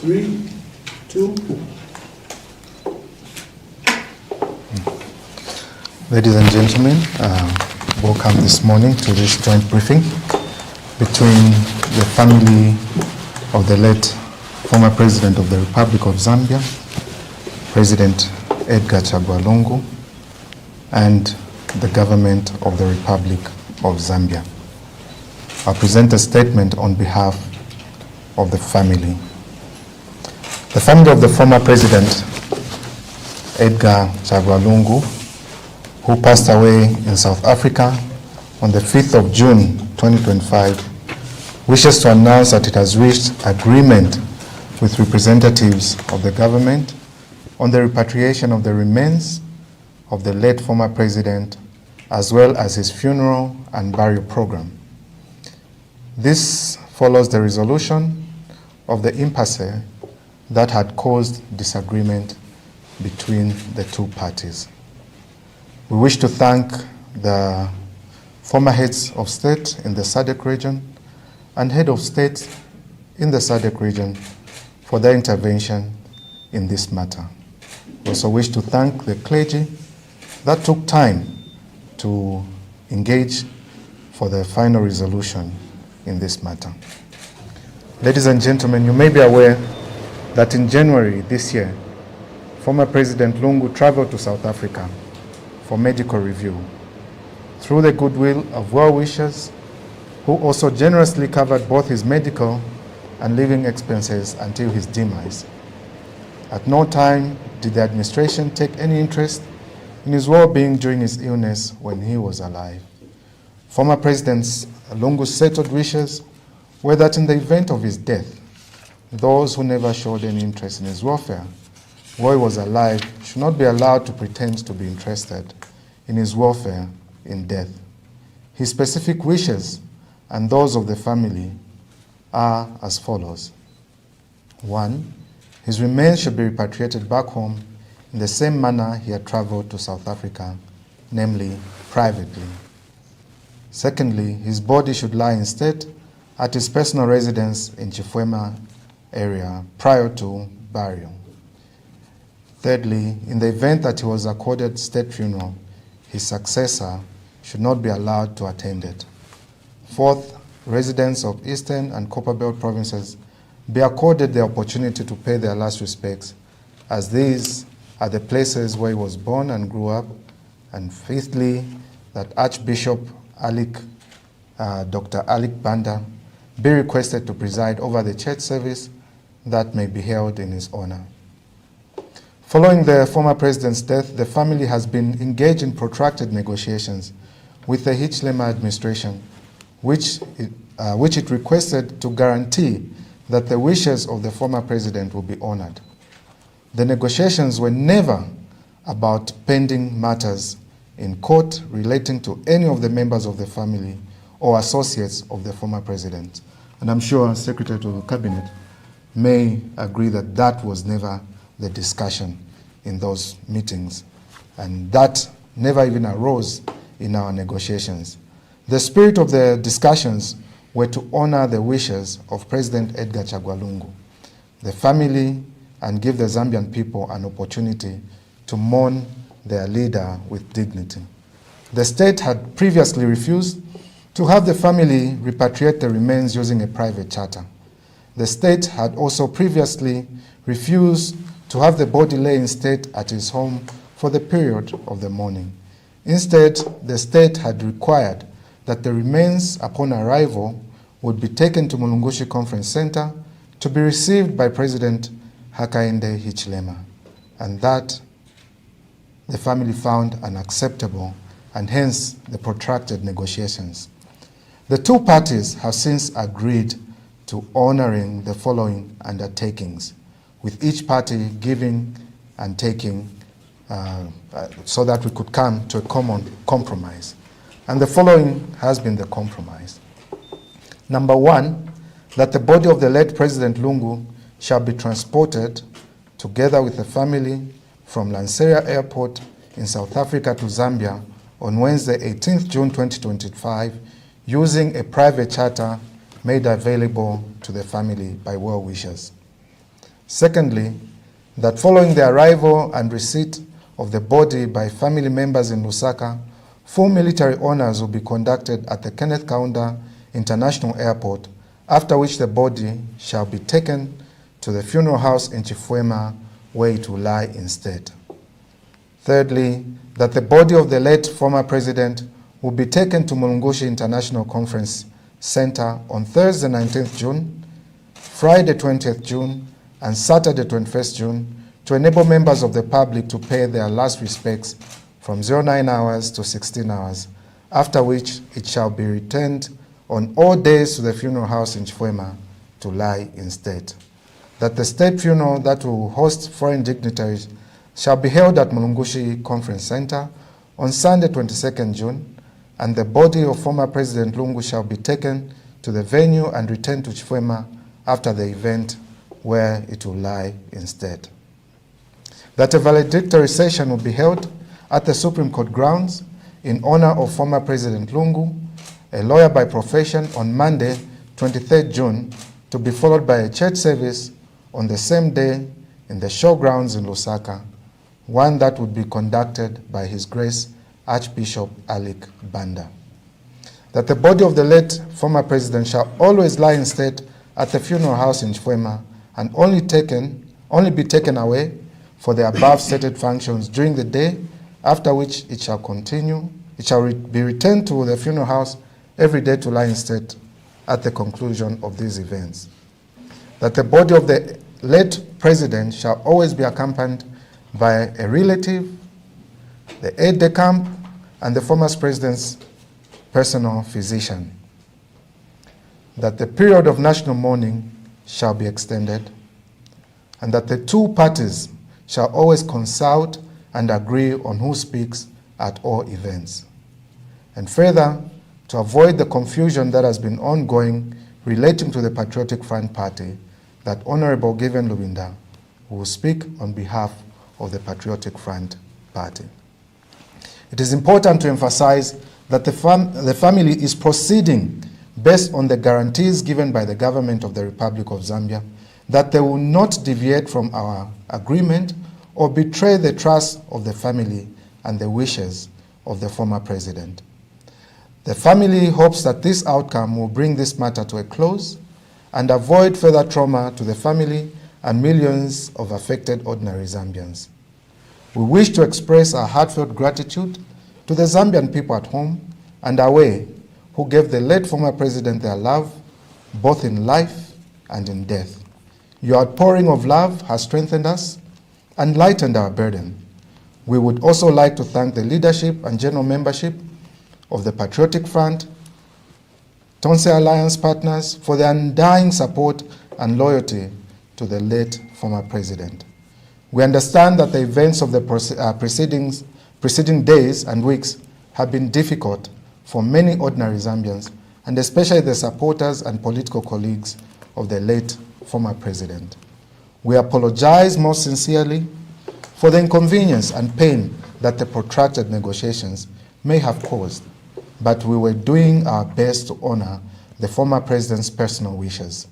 3, 2. Ladies and gentlemen, welcome this morning to this joint briefing between the family of the late former President of the Republic of Zambia, President Edgar LUNGU, and the government of the Republic of Zambia. I'll present a statement on behalf of the family. The family of the former President Edgar LUNGU, who passed away in South Africa on the 5th of June 2025, wishes to announce that it has reached agreement with representatives of the government on the repatriation of the remains of the late former president, as well as his funeral and burial program. This follows the resolution of the impasse that had caused disagreement between the two parties. We wish to thank the former heads of state in the SADC region and head of state in the SADC region for their intervention in this matter. We also wish to thank the clergy that took time to engage for the final resolution in this matter. Ladies and gentlemen, you may be aware that in January this year, former President Lungu traveled to South Africa for medical review. Through the goodwill of well-wishers who also generously covered both his medical and living expenses until his demise. At no time did the administration take any interest in his well-being during his illness when he was alive. Former President Lungu's settled wishes were that in the event of his death, those who never showed any interest in his welfare while he was alive should not be allowed to pretend to be interested in his welfare in death. His specific wishes and those of the family are as follows. 1, his remains should be repatriated back home in the same manner he had traveled to South Africa, namely privately. Secondly, his body should lie instead at his personal residence in Chifwema area prior to burial. Thirdly, in the event that he was accorded state funeral, his successor should not be allowed to attend it. Fourth, residents of Eastern and Copperbelt provinces be accorded the opportunity to pay their last respects, as these are the places where he was born and grew up. And fifthly, that Archbishop Dr. Alik Banda be requested to preside over the church service that may be held in his honor. Following the former president's death, the family has been engaged in protracted negotiations with the Hichilema administration, which it requested to guarantee that the wishes of the former president will be honored. The negotiations were never about pending matters in court relating to any of the members of the family or associates of the former president. And I'm sure Secretary to the Cabinet may agree that that was never the discussion in those meetings, and that never even arose in our negotiations. The spirit of the discussions were to honor the wishes of President Edgar LUNGU, the family, and give the Zambian people an opportunity to mourn their leader with dignity. The state had previously refused to have the family repatriate the remains using a private charter. The state had also previously refused to have the body lay in state at his home for the period of the mourning. Instead, the state had required that the remains upon arrival would be taken to Mulungushi Conference Center to be received by President Hakainde Hichilema, and that the family found unacceptable, and hence the protracted negotiations. The two parties have since agreed to honoring the following undertakings, with each party giving and taking so that we could come to a common compromise. And the following has been the compromise. Number 1, that the body of the late President Lungu shall be transported together with the family from Lanseria Airport in South Africa to Zambia on Wednesday, 18th June 2025, using a private charter made available to the family by well-wishers. Secondly, that following the arrival and receipt of the body by family members in Lusaka, full military honors will be conducted at the Kenneth Kaunda International Airport, after which the body shall be taken to the funeral house in Chifwema, where it will lie instead. Thirdly, that the body of the late former president will be taken to Mulungushi International Conference Center on Thursday 19th June, Friday 20th June, and Saturday 21st June to enable members of the public to pay their last respects from 09 hours to 16 hours, after which it shall be returned on all days to the funeral house in Chifwema to lie instead. That the state funeral that will host foreign dignitaries shall be held at Mulungushi Conference Center on Sunday 22nd June, and the body of former President Lungu shall be taken to the venue and returned to Chifwema after the event, where it will lie instead. That a valedictory session will be held at the Supreme Court grounds in honor of former President Lungu, a lawyer by profession, on Monday, 23rd June, to be followed by a church service on the same day in the showgrounds in Lusaka, one that would be conducted by His Grace Archbishop Alik Banda. That the body of the late former president shall always lie instead at the funeral house in Chifwema and only be taken away for the above stated functions during the day, after which it shall be returned to the funeral house every day to lie instead at the conclusion of these events. That the body of the late president shall always be accompanied by a relative, the aide-de-camp, and the former president's personal physician. That the period of national mourning shall be extended, and that the two parties shall always consult and agree on who speaks at all events. And further, to avoid the confusion that has been ongoing relating to the Patriotic Front Party, that Honorable Given Lubinda will speak on behalf of the Patriotic Front Party. It is important to emphasize that the family is proceeding based on the guarantees given by the government of the Republic of Zambia that they will not deviate from our agreement or betray the trust of the family and the wishes of the former president. The family hopes that this outcome will bring this matter to a close and avoid further trauma to the family and millions of affected ordinary Zambians. We wish to express our heartfelt gratitude to the Zambian people at home and away who gave the late former president their love, both in life and in death. Your outpouring of love has strengthened us and lightened our burden. We would also like to thank the leadership and general membership of the Patriotic Front, Tonse Alliance partners for their undying support and loyalty to the late former president. We understand that the events of the preceding days and weeks have been difficult for many ordinary Zambians, and especially the supporters and political colleagues of the late former president. We apologize most sincerely for the inconvenience and pain that the protracted negotiations may have caused, but we were doing our best to honor the former president's personal wishes.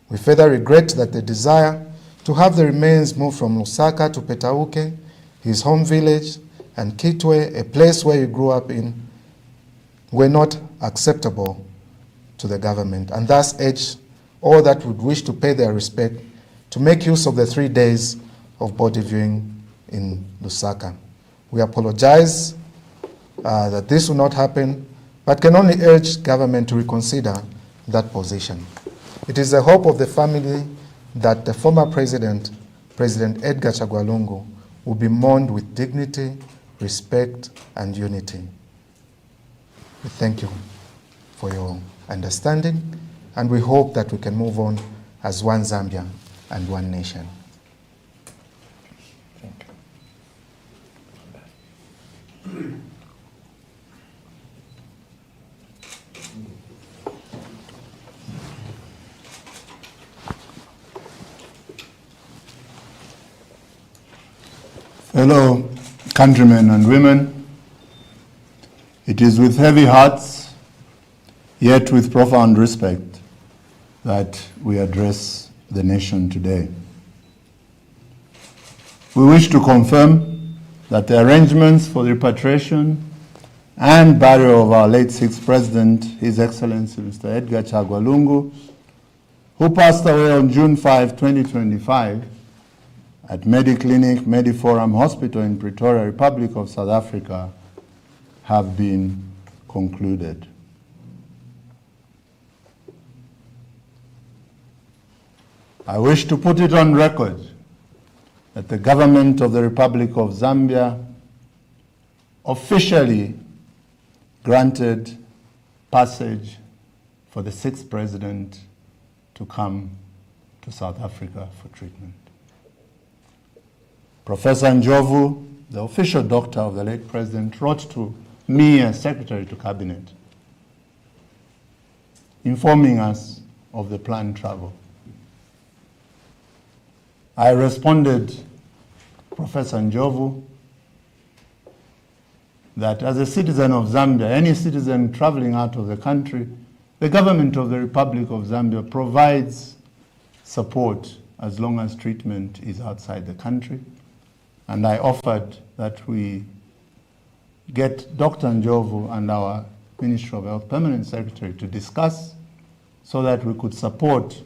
We further regret that the desire to have the remains moved from Lusaka to Petauke, his home village, and Kitwe, a place where he grew up in, were not acceptable to the government, and thus urge all that would wish to pay their respect to make use of the 3 days of body viewing in Lusaka. We apologize that this will not happen, but can only urge government to reconsider that position. It is the hope of the family that the former president, President Edgar Chagwa Lungu, will be mourned with dignity, respect, and unity. We thank you for your understanding, and we hope that we can move on as one Zambia and one nation. Thank you. Fellow countrymen and women, it is with heavy hearts, yet with profound respect, that we address the nation today. We wish to confirm that the arrangements for the repatriation and burial of our late sixth President, His Excellency Mr. Edgar Chagwa Lungu, who passed away on June 5, 2025, at Mediclinic Mediforum Hospital in Pretoria, Republic of South Africa, have been concluded. I wish to put it on record that the government of the Republic of Zambia officially granted passage for the sixth president to come to South Africa for treatment. Professor Njovu, the official doctor of the late president, wrote to me as Secretary to Cabinet, informing us of the planned travel. I responded, Professor Njovu, that as a citizen of Zambia, any citizen traveling out of the country, the government of the Republic of Zambia provides support as long as treatment is outside the country. And I offered that we get Dr. Njovu and our Ministry of Health Permanent Secretary to discuss so that we could support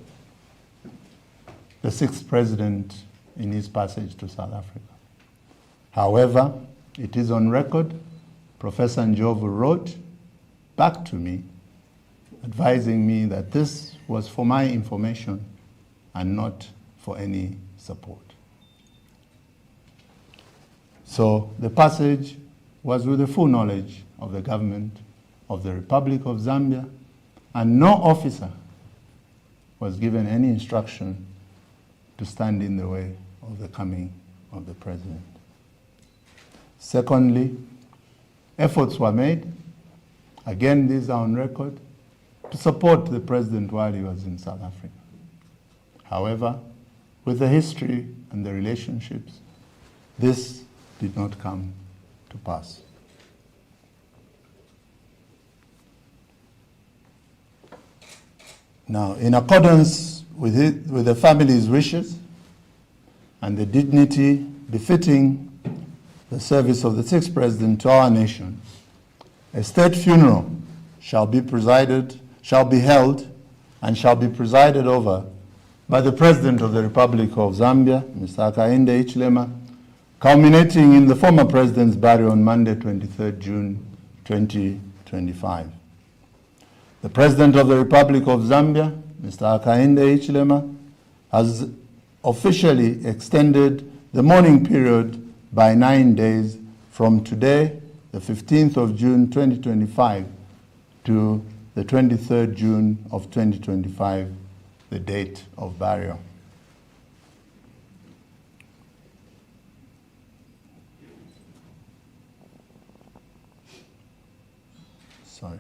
the sixth president in his passage to South Africa. However, it is on record, Professor Njovu wrote back to me advising me that this was for my information and not for any support. So the passage was with the full knowledge of the government of the Republic of Zambia, and no officer was given any instruction to stand in the way of the coming of the president. Secondly, efforts were made, again these are on record, to support the president while he was in South Africa. However, with the history and the relationships, this did not come to pass. Now, in accordance with the family's wishes and the dignity befitting the service of the sixth president to our nation, a state funeral shall be held and shall be presided over by the President of the Republic of Zambia, Mr. Hakainde Hichilema, culminating in the former president's burial on Monday, 23rd June 2025. The President of the Republic of Zambia, Mr. Hakainde Hichilema, has officially extended the mourning period by 9 days from today, the 15th of June 2025, to the 23rd June of 2025, the date of burial. Sorry.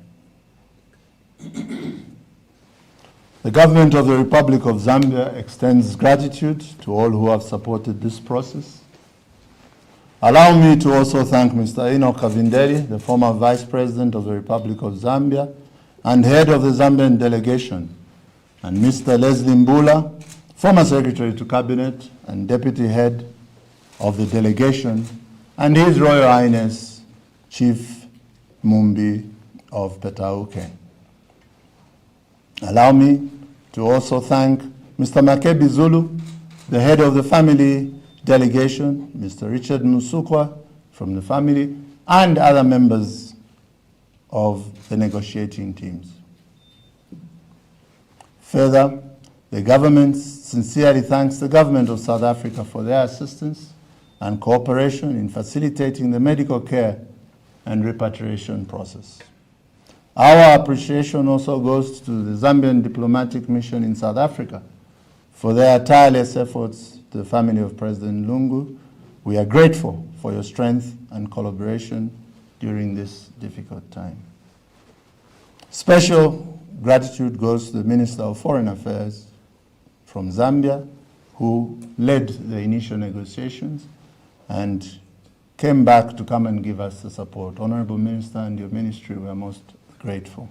The government of the Republic of Zambia extends gratitude to all who have supported this process. Allow me to also thank Mr. Enoch Kavinderi, the former Vice President of the Republic of Zambia and head of the Zambian delegation, and Mr. Leslie Mbula, former Secretary to Cabinet and Deputy Head of the delegation, and His Royal Highness Chief Mumbi of Petauke. Allow me to also thank Mr. Makebi Zulu, the head of the family delegation, Mr. Richard Musukwa from the family, and other members of the negotiating teams. Further, the government sincerely thanks the government of South Africa for their assistance and cooperation in facilitating the medical care and repatriation process. Our appreciation also goes to the Zambian diplomatic mission in South Africa for their tireless efforts to the family of President Lungu. We are grateful for your strength and collaboration during this difficult time. Special gratitude goes to the Minister of Foreign Affairs from Zambia, who led the initial negotiations and came back to come and give us the support. Honorable Minister and your ministry, we are most grateful.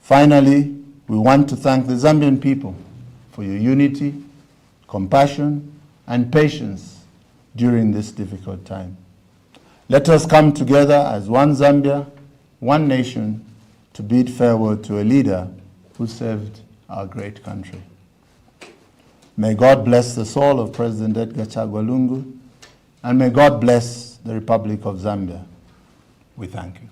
Finally, we want to thank the Zambian people for your unity, compassion, and patience during this difficult time. Let us come together as one Zambia, one nation, to bid farewell to a leader who served our great country. May God bless the soul of President Edgar Chagwa Lungu, and may God bless the Republic of Zambia. We thank you.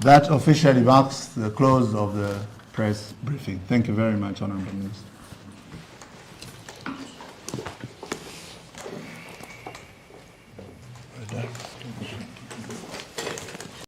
That officially marks the close of the press briefing. Thank you very much, Honorable Minister.